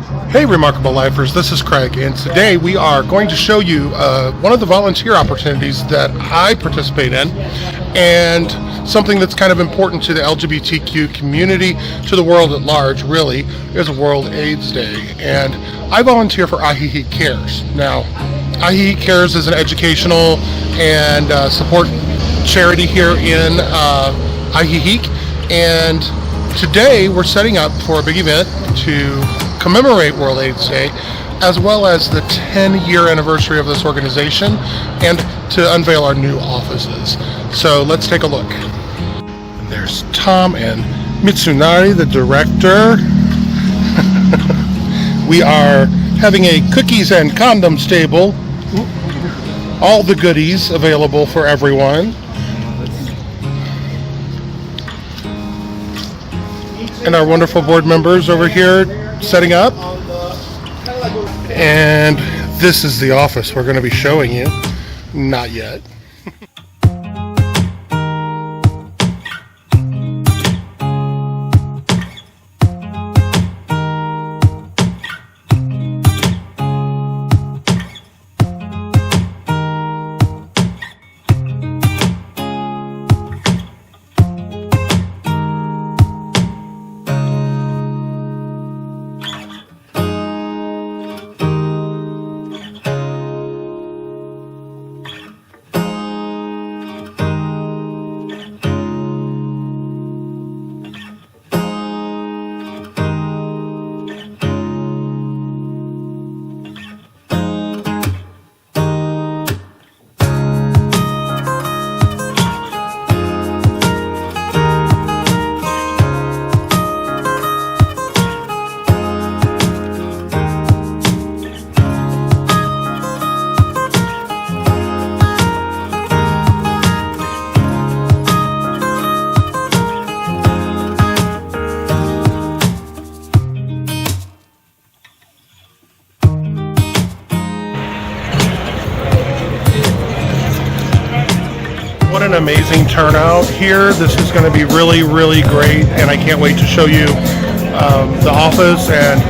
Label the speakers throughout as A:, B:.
A: Hey Remarkable Lifers, this is Craig, and today we are going to show you one of the volunteer opportunities that I participate in, and something that's kind of important to the LGBTQ community, to the world at large really, is World AIDS Day. And I volunteer for Ajijic Cares. Now, Ajijic Cares is an educational and support charity here in Ajijic, and today we're setting up for a big event to commemorate World AIDS Day, as well as the 10-year anniversary of this organization, and to unveil our new offices. So let's take a look. And there's Tom and Mitsunari, the director. We are having a cookies and condoms table. All the goodies available for everyone. And our wonderful board members over here setting up. And this is the office we're going to be showing you. Not yet. What an amazing turnout here. This is going to be really, really great, and I can't wait to show you the office and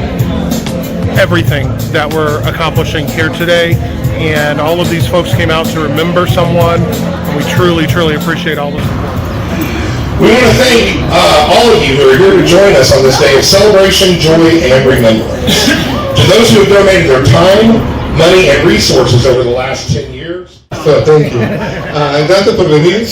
A: everything that we're accomplishing here today. And all of these folks came out to remember someone, and we truly, truly appreciate all the support.
B: We want to thank all of you who are here to join us on this day of celebration, joy, and remembrance. To those who have donated their time, money, and resources over the last 10 years.
C: So, thank you. Gracias por venir.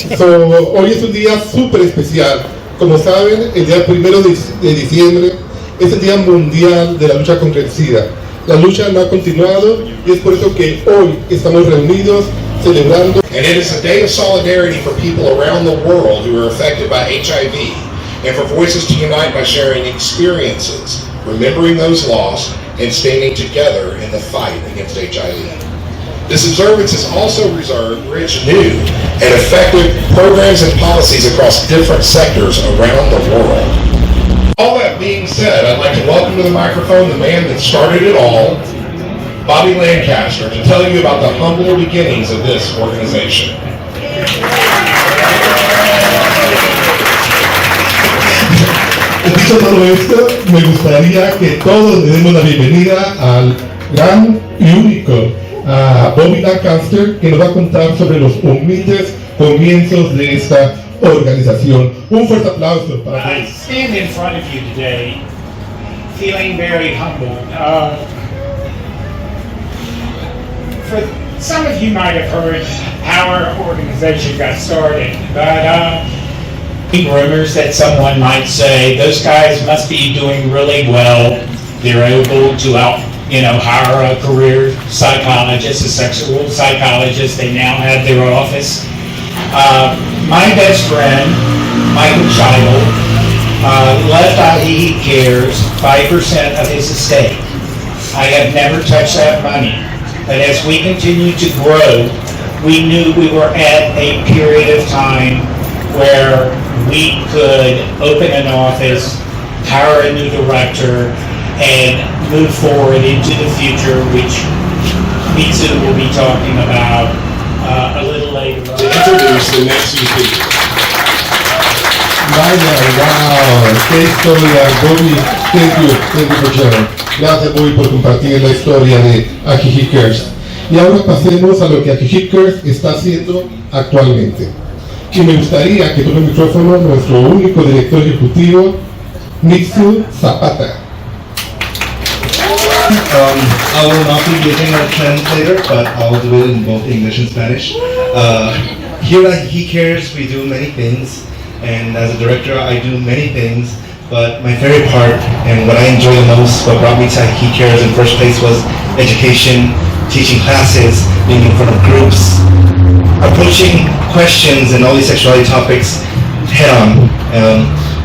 C: Hoy es un día súper especial. Como saben, el día 1 de diciembre es el Día Mundial de la Lucha contra el SIDA. La lucha no ha continuado y es por eso que hoy estamos reunidos celebrando.
B: And it is a day of solidarity for people around the world who are affected by HIV, and for voices to unite by sharing experiences, remembering those lost, and standing together in the fight against HIV. This observance is also reserved rich, new, and effective programs and policies across different sectors around the world. All that being said, I'd like to welcome to the microphone the man that started it all, Bobby Lancaster, to tell you about the humble beginnings of this organization.
C: Dicho todo esto, me gustaría que todos le demos la bienvenida al gran y único Bobby Lancaster, que nos va a contar sobre los humildes comienzos de esta organización. Un fuerte aplauso para
D: I stand in front of you today feeling very humbled. For some of you might have heard how our organization got started, but rumors that someone might say those guys must be doing really well. They're able to hire a career psychologist, a sexual psychologist. They now have their office. My best friend, Michael Child, left Ajijic Cares 5% of his estate. I have never touched that money. But as we continued to grow, we knew we were at a period of time where we could open an office, hire a new director, and move forward into the future, which Mitsu will be talking about a little later on.
B: To introduce the next few speakers.
C: Vaya, wow, qué historia, Bobby. Thank you for sharing. Gracias, Bobby, por compartir la historia de Ajijic Cares. Y ahora pasemos a lo que Ajijic Cares está haciendo actualmente. Y me gustaría que tome el micrófono nuestro único director ejecutivo, Nixon Zapata.
E: I will not be using a translator, but I will do it in both English and Spanish. Here at Ajijic Cares, we do many things, and as a director, I do many things. But my favorite part, and what I enjoy the most, what brought me to Ajijic Cares in the first place, was education, teaching classes, being in front of groups, approaching questions and all these sexuality topics head on.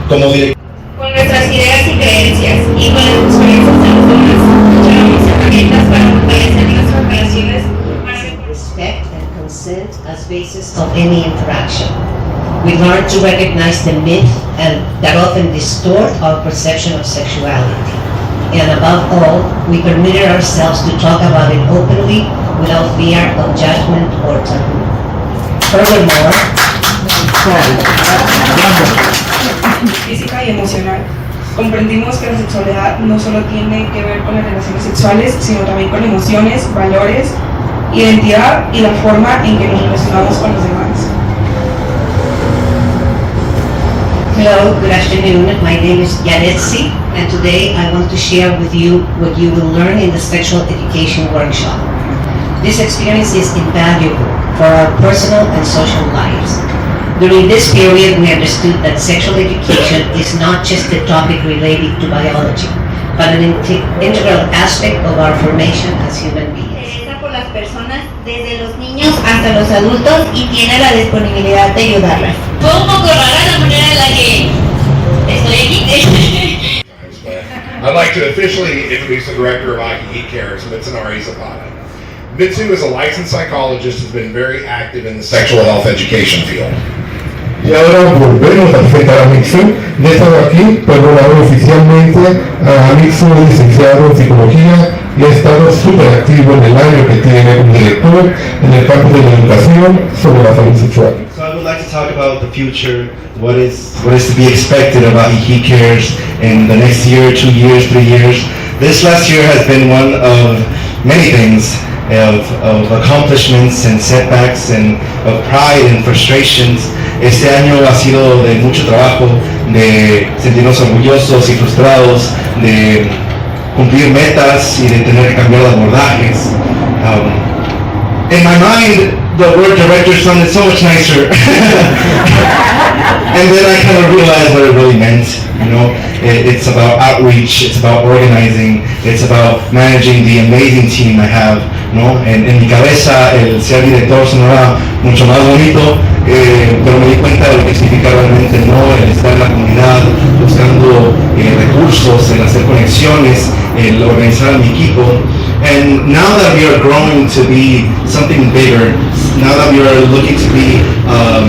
E: Con
F: nuestras ideas y creencias y con las experiencias de los demás, llevamos herramientas para fortalecer nuestras relaciones.
G: Respect and consent as basis of any interaction. We learn to recognize the myth and that often distort our perception of sexuality. And above all, we permitted ourselves to talk about it openly without fear of judgment or taboo. Furthermore,
H: física y emocional. Comprendimos que la sexualidad no solo tiene que ver con las relaciones sexuales, sino también con emociones, valores, identidad y la forma en que nos relacionamos con los demás.
G: hello, good afternoon. My name is Yaretsi, and today I want to share with you what you will learn in the sexual education workshop. This experience is invaluable for our personal and social lives. During this period, we understood that sexual education is not just a topic related to biology, but an integral aspect of our formation as human beings.
F: Por las personas, desde los niños hasta los adultos, y tiene la disponibilidad de ayudarlas. Fue un poco rara la manera en la que estoy aquí.
B: I'd like to officially introduce the director of Ajijic Cares, Mitsunari Zapata. Mitsu is a licensed psychologist who's been very active in the sexual health education field.
C: Y ahora volvemos a presentar a Nixon. Ya he estado aquí por un lado oficialmente a Nixon, licenciado en psicología, y ha estado súper activo en el año que tiene como director en el campo de la educación sobre la salud sexual.
E: So I would like to talk about the future, what is to be expected about Ajijic Cares in the next year, 2 years, 3 years. This last year has been one of many things, of accomplishments and setbacks and of pride and frustrations. Este año ha sido de mucho trabajo, de sentirnos orgullosos y frustrados, de cumplir metas y de tener que cambiar de abordajes. In my mind, the word director sounded so much nicer. And then I kind of realized what it really meant. You know, it's about outreach, it's about organizing, it's about managing the amazing team I have. ¿No? En mi cabeza el ser director sonaba mucho más bonito, pero me di cuenta de lo que significa realmente, ¿no? El estar en la comunidad, buscando recursos, el hacer conexiones, el organizar a mi equipo. And now that we are growing to be something bigger, now that we are looking to be a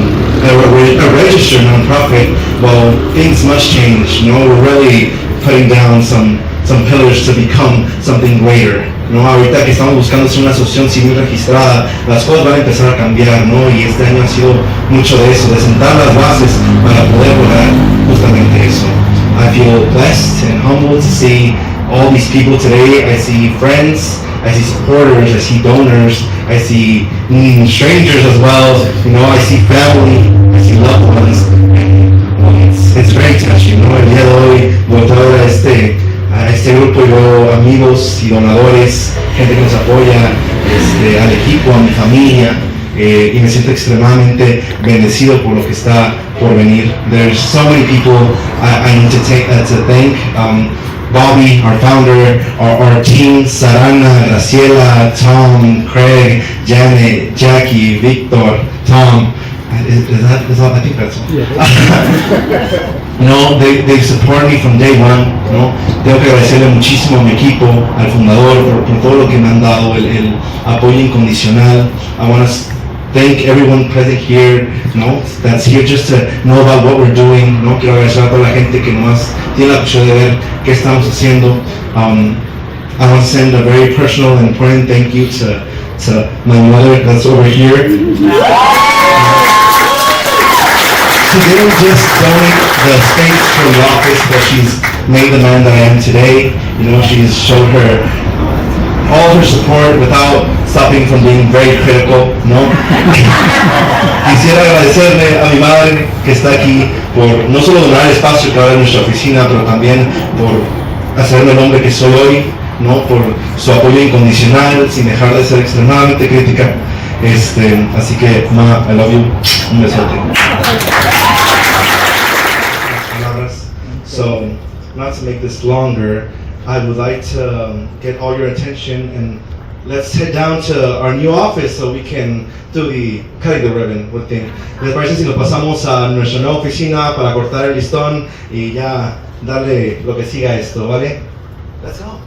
E: registered nonprofit, well, things must change. You know, we're really putting down some pillars to become something greater. ¿No? Ahorita que estamos buscando ser una asociación civil registrada, las cosas van a empezar a cambiar, ¿no? Y este año ha sido mucho de eso, de sentar las bases para poder lograr justamente eso. I feel blessed and humbled to see all these people today. I see friends, I see supporters, I see donors, I see strangers as well. You know, I see family, I see loved ones. It's very touching, ¿no? El día de hoy volver a este grupo y veo amigos y donadores, gente que nos apoya, al equipo, a mi familia, y me siento extremadamente bendecido por lo que está por venir. There's so many people I need to thank. Bobby, our founder, our team, Sarana, Graciela, Tom, Craig, Janet, Jackie, Victor, Tom. Is all? I think that's all. Yeah. No, they support me from day one, ¿no? Tengo que agradecerle muchísimo a mi equipo, al fundador, por todo lo que me han dado, el apoyo incondicional. I want to thank everyone present here, ¿no? That's here just to know about what we're doing, ¿no? Quiero agradecer a toda la gente que nomás tiene la posibilidad de ver qué estamos haciendo. I want to send a very personal and important thank you to my mother that's over here. She didn't just donate the space for the office, but she's made the man that I am today. She's showed her all her support without stopping from being very critical, Quisiera agradecerle a mi madre que está aquí por no solo donar el espacio que ahora en nuestra oficina, pero también por hacerme el hombre que soy hoy, por su apoyo incondicional, sin dejar de ser extremadamente crítica. Así que, Ma, I love you. Un besote. So, not to make this longer, I would like to get all your attention and let's head down to our new office so we can do the cutting the ribbon. What do you think? ¿Les parece si nos pasamos a nuestra nueva oficina para cortar el listón y ya darle lo que siga a esto, ¿vale? Let's go.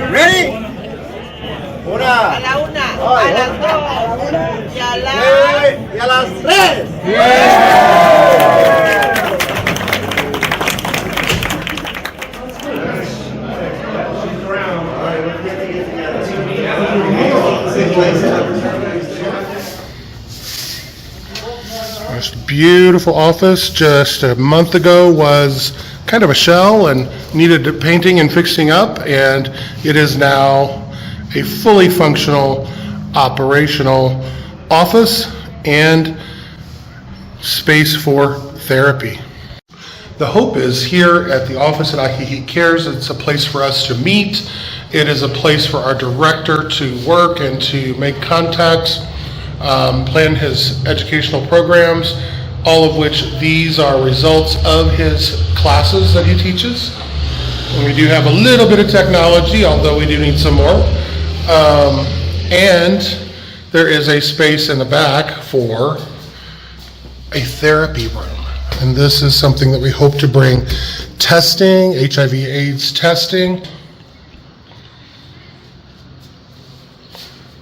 I: Ready? Una. A la una, a las dos, y a las tres.
A: This beautiful office just a month ago was kind of a shell and needed painting and fixing up, and it is now a fully functional, operational office and space for therapy. The hope is here at the office at Ajijic Cares, it's a place for us to meet. It is a place for our director to work and to make contacts, plan his educational programs, all of which these are results of his classes that he teaches. And we do have a little bit of technology, although we do need some more. And there is a space in the back for a therapy room. And this is something that we hope to bring testing, HIV/AIDS testing,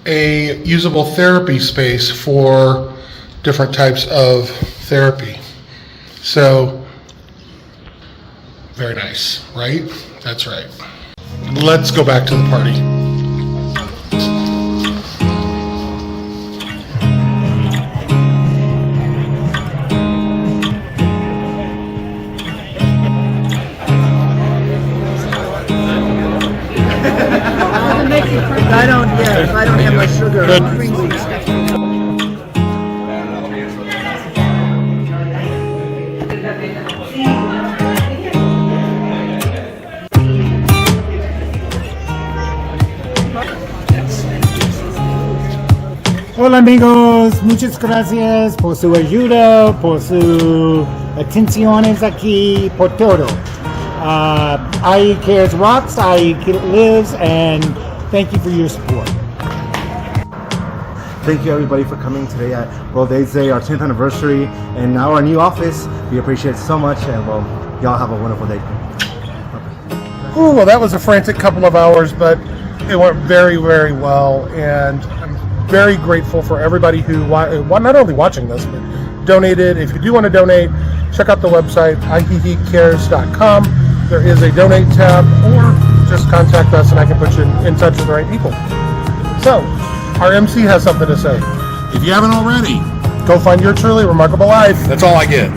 A: a usable therapy space for different types of therapy. So, very nice, right? That's right. Let's go back to the party.
I: I don't have much sugar.
A: Good.
J: Hola amigos, muchas gracias por su ayuda, por sus atenciones aquí, por todo. Ajijic Cares rocks, Ajijic lives, and thank you for your support.
K: Thank you everybody for coming today at World AIDS Day, our 10th anniversary, and now our new office. We appreciate it so much, and well, y'all have a wonderful day.
A: Ooh, well, that was a frantic couple of hours, but it went very, very well, and I'm very grateful for everybody who, not only watching this, but donated. If you do want to donate, check out the website, ajijiccares.com. There is a donate tab, or just contact us and I can put you in touch with the right people. So, our MC has something to say.
L: If you haven't already,
A: go find your truly remarkable life.
L: That's all I get.